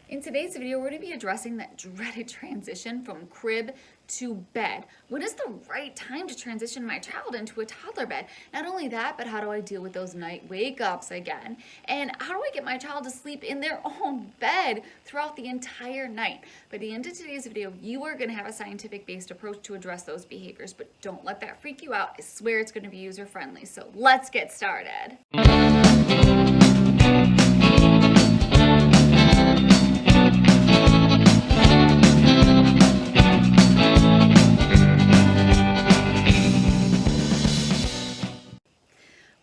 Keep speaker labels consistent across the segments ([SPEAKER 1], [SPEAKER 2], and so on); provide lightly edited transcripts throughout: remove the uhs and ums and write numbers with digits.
[SPEAKER 1] In today's video, we're going to be addressing that dreaded transition from crib to bed. When is the right time to transition my child into a toddler bed? Not only that, but how do I deal with those night wake-ups again? And how do I get my child to sleep in their own bed throughout the entire night? By the end of today's video, you are going to have a scientific-based approach to address those behaviors, but don't let that freak you out. I swear it's going to be user-friendly. So let's get started.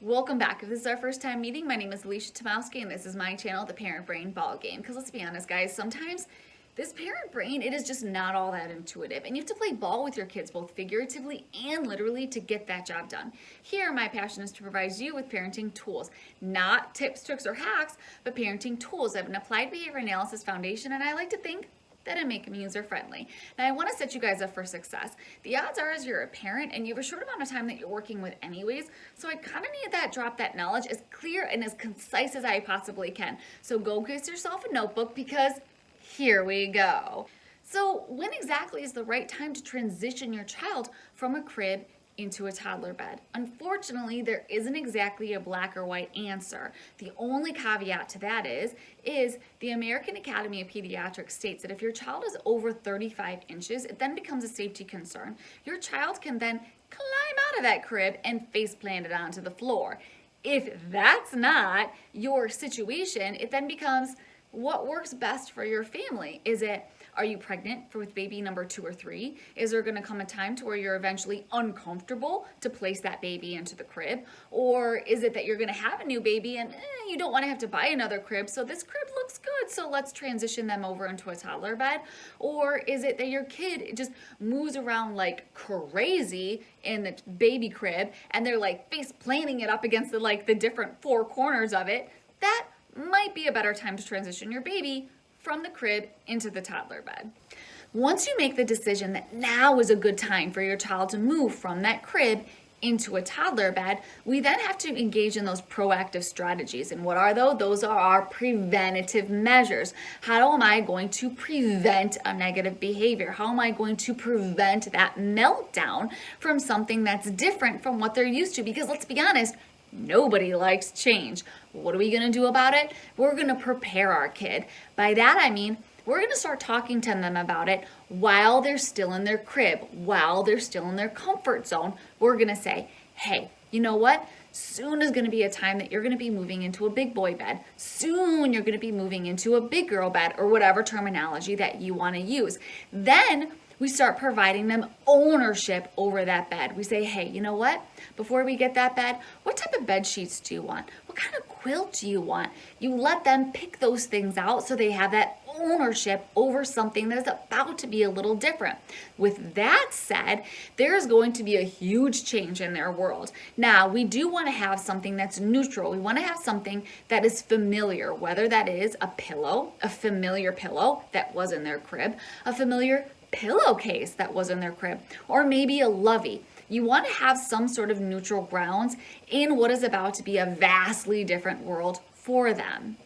[SPEAKER 1] Welcome back. If this is our first time meeting, my name is Alicia Tomowski, and this is my channel, The Parent Brain Ball Game. Because let's be honest, guys, sometimes this parent brain, it is just not all that intuitive, and you have to play ball with your kids both figuratively and literally to get that job done. Here, my passion is to provide you with parenting tools, not tips, tricks, or hacks, but parenting tools. I have an applied behavior analysis foundation, and I like to think that and make them user-friendly. Now, I want to set you guys up for success. The odds are is you're a parent and you have a short amount of time that you're working with anyways, so I kind of need that drop that knowledge as clear and as concise as I possibly can. So go get yourself a notebook because here we go. So when exactly is the right time to transition your child from a crib into a toddler bed? Unfortunately, there isn't exactly a black or white answer. The only caveat to that is the American Academy of Pediatrics states that if your child is over 35 inches, it then becomes a safety concern. Your child can then climb out of that crib and face plant it onto the floor. If that's not your situation, it then becomes what works best for your family. Are you pregnant with baby number 2 or 3? Is there going to come a time to where you're eventually uncomfortable to place that baby into the crib? Or is it that you're going to have a new baby and you don't want to have to buy another crib, so this crib looks good, so let's transition them over into a toddler bed? Or is it that your kid just moves around like crazy in the baby crib and they're like face planting it up against the different 4 corners of it? That might be a better time to transition your baby from the crib into the toddler bed. Once you make the decision that now is a good time for your child to move from that crib into a toddler bed, we then have to engage in those proactive strategies. And what are those? Those are our preventative measures. How am I going to prevent a negative behavior? How am I going to prevent that meltdown from something that's different from what they're used to? Because let's be honest, nobody likes change. What are we going to do about it? We're going to prepare our kid. By that I mean we're going to start talking to them about it while they're still in their crib, while they're still in their comfort zone. We're going to say, hey, you know what? Soon is going to be a time that you're going to be moving into a big boy bed. Soon you're going to be moving into a big girl bed, or whatever terminology that you want to use. Then we start providing them ownership over that bed. We say, hey, you know what? Before we get that bed, what type of bed sheets do you want? What kind of quilt do you want? You let them pick those things out so they have that ownership over something that is about to be a little different. With that said, there's going to be a huge change in their world. Now, we do want to have something that's neutral. We want to have something that is familiar, whether that is a pillow, a familiar pillow that was in their crib, a familiar pillowcase that was in their crib, or maybe a lovey. You want to have some sort of neutral grounds in what is about to be a vastly different world for them.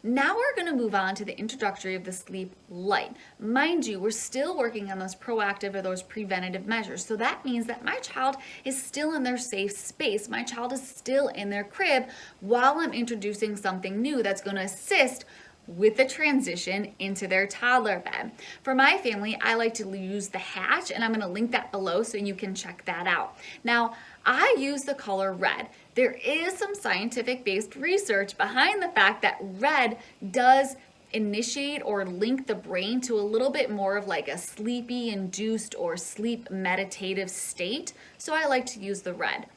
[SPEAKER 1] Now we're going to move on to the introductory of the sleep light. Mind you, we're still working on those proactive or those preventative measures. So that means that my child is still in their safe space. My child is still in their crib while I'm introducing something new that's going to assist with the transition into their toddler bed. For my family, I like to use the hatch, and I'm going to link that below so you can check that out. Now, I use the color red. There is some scientific-based research behind the fact that red does initiate or link the brain to a little bit more of like a sleepy induced or sleep meditative state. So I like to use the red.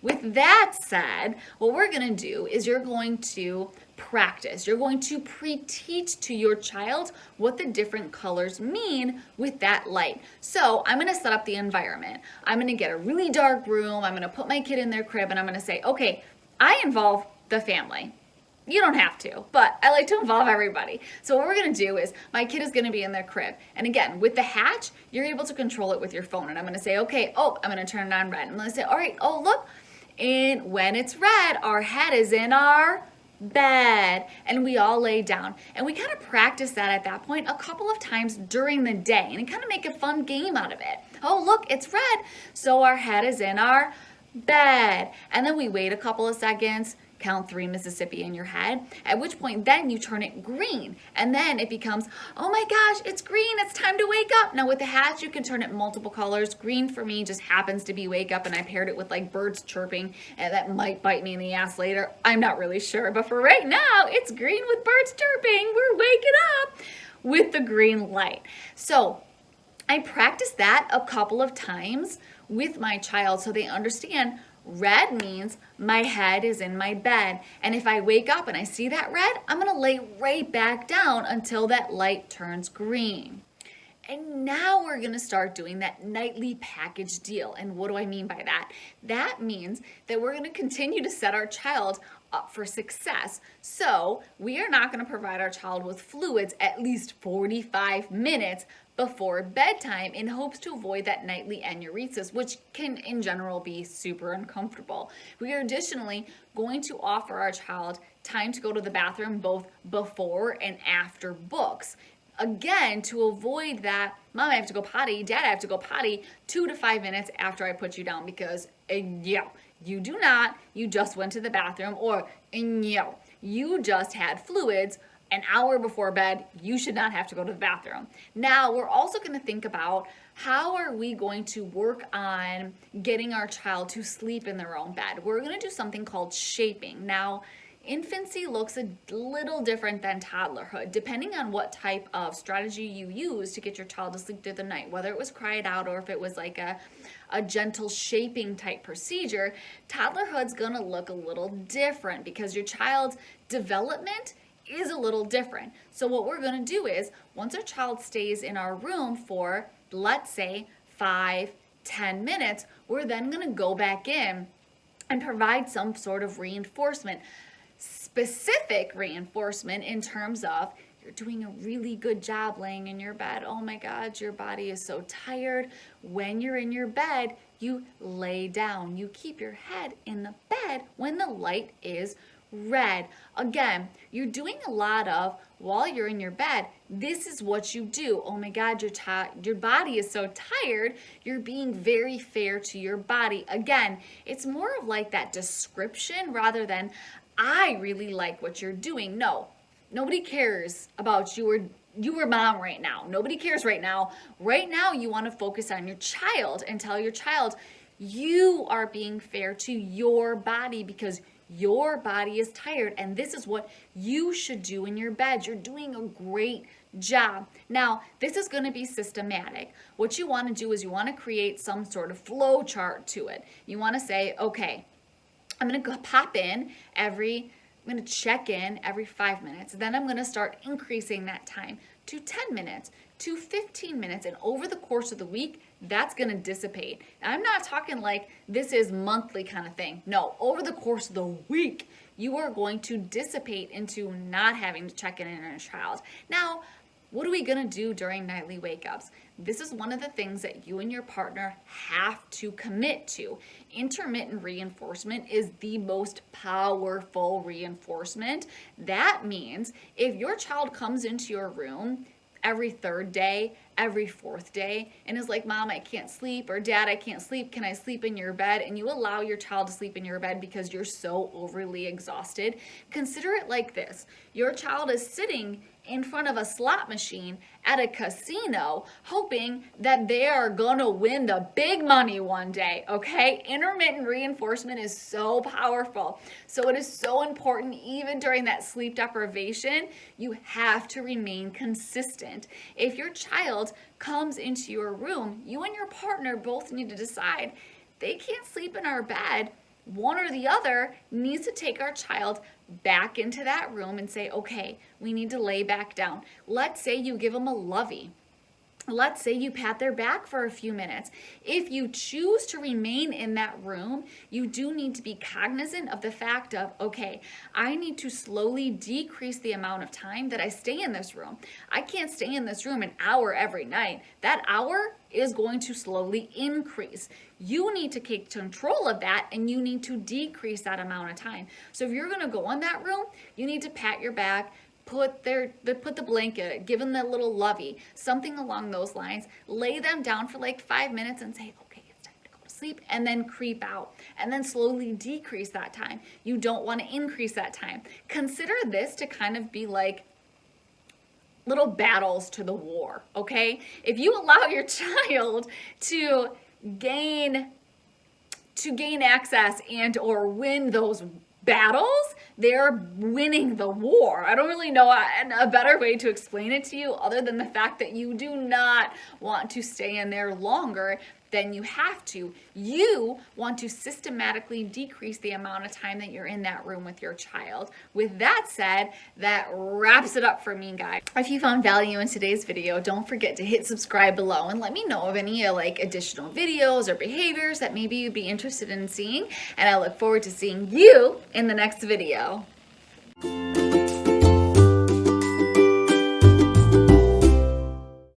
[SPEAKER 1] With that said, what we're going to do is you're going to practice. You're going to pre-teach to your child what the different colors mean with that light. So I'm going to set up the environment. I'm going to get a really dark room. I'm going to put my kid in their crib and I'm going to say, okay, I involve the family. You don't have to, but I like to involve everybody. So what we're going to do is my kid is going to be in their crib. And again, with the hatch, you're able to control it with your phone. And I'm going to say, okay, I'm going to turn it on red. I'm going to say, all right, look. And when it's red, our head is in our bed, and we all lay down. And we kind of practice that at that point a couple of times during the day and kind of make a fun game out of it. Oh, look, it's red, so our head is in our bed. And then we wait a couple of seconds, count 3 Mississippi in your head, at which point then you turn it green. And then it becomes, oh my gosh, it's green, it's time to wake up. Now with the hats, you can turn it multiple colors. Green for me just happens to be wake up, and I paired it with like birds chirping, and that might bite me in the ass later. I'm not really sure, but for right now, it's green with birds chirping. We're waking up with the green light. So I practiced that a couple of times with my child so they understand red means my head is in my bed. And if I wake up and I see that red, I'm going to lay right back down until that light turns green. And now we're going to start doing that nightly package deal. And what do I mean by that? That means that we're going to continue to set our child up for success. So we are not going to provide our child with fluids at least 45 minutes before bedtime in hopes to avoid that nightly enuresis, which can in general be super uncomfortable. We are additionally going to offer our child time to go to the bathroom both before and after books. Again, to avoid that, Mom, I have to go potty, Dad, I have to go potty 2 to 5 minutes after I put you down, because you do not, you just went to the bathroom, or you just had fluids an hour before bed, you should not have to go to the bathroom. Now, we're also going to think about how are we going to work on getting our child to sleep in their own bed. We're going to do something called shaping. Now, infancy looks a little different than toddlerhood, depending on what type of strategy you use to get your child to sleep through the night, whether it was cry it out or if it was like a gentle shaping type procedure. Toddlerhood's going to look a little different because your child's development is a little different. So what we're going to do is, once our child stays in our room for, let's say, 5-10 minutes, we're then going to go back in and provide some sort of reinforcement, specific reinforcement in terms of, you're doing a really good job laying in your bed. Oh my God, your body is so tired. When you're in your bed, you lay down. You keep your head in the bed when the light is red. Again, you're doing a lot of, while you're in your bed, this is what you do. Oh my God, your body is so tired. You're being very fair to your body. Again, it's more of like that description rather than, I really like what you're doing. No, nobody cares about you or mom right now. Nobody cares right now. Right now, you want to focus on your child and tell your child, you are being fair to your body because your body is tired, and this is what you should do in your bed. You're doing a great job. Now, this is going to be systematic. What you want to do is you want to create some sort of flow chart to it. You want to say, okay, I'm going to go pop in I'm going to check in every 5 minutes. Then I'm going to start increasing that time to 10 minutes, to 15 minutes. And over the course of the week, that's going to dissipate. Now, I'm not talking like this is monthly kind of thing. No, over the course of the week, you are going to dissipate into not having to check in on a child. Now, what are we going to do during nightly wake-ups? This is one of the things that you and your partner have to commit to. Intermittent reinforcement is the most powerful reinforcement. That means if your child comes into your room every third day, every fourth day, and is like, Mom, I can't sleep, or Dad, I can't sleep, can I sleep in your bed? And you allow your child to sleep in your bed because you're so overly exhausted, consider it like this. Your child is sitting in front of a slot machine at a casino hoping that they are gonna win the big money one day, okay? Intermittent reinforcement is so powerful. So it is so important, even during that sleep deprivation, you have to remain consistent. If your child comes into your room, you and your partner both need to decide they can't sleep in our bed. One or the other needs to take our child back into that room and say, okay, we need to lay back down. Let's say you give them a lovey. Let's say you pat their back for a few minutes. If you choose to remain in that room, you do need to be cognizant of the fact of, okay, I need to slowly decrease the amount of time that I stay in this room. I can't stay in this room an hour every night. That hour is going to slowly increase. You need to take control of that, and you need to decrease that amount of time. So if you're going to go in that room, you need to pat your back, put the blanket, give them that little lovey, something along those lines. Lay them down for like 5 minutes and say, okay, it's time to go to sleep, and then creep out, and then slowly decrease that time. You don't want to increase that time. Consider this to kind of be like little battles to the war, okay? If you allow your child to gain access and or win those battles, they're winning the war. I don't really know a better way to explain it to you other than the fact that you do not want to stay in there longer than you have to. You want to systematically decrease the amount of time that you're in that room with your child. With that said, that wraps it up for me, guys. If you found value in today's video, don't forget to hit subscribe below and let me know of any like additional videos or behaviors that maybe you'd be interested in seeing. And I look forward to seeing you in the next video.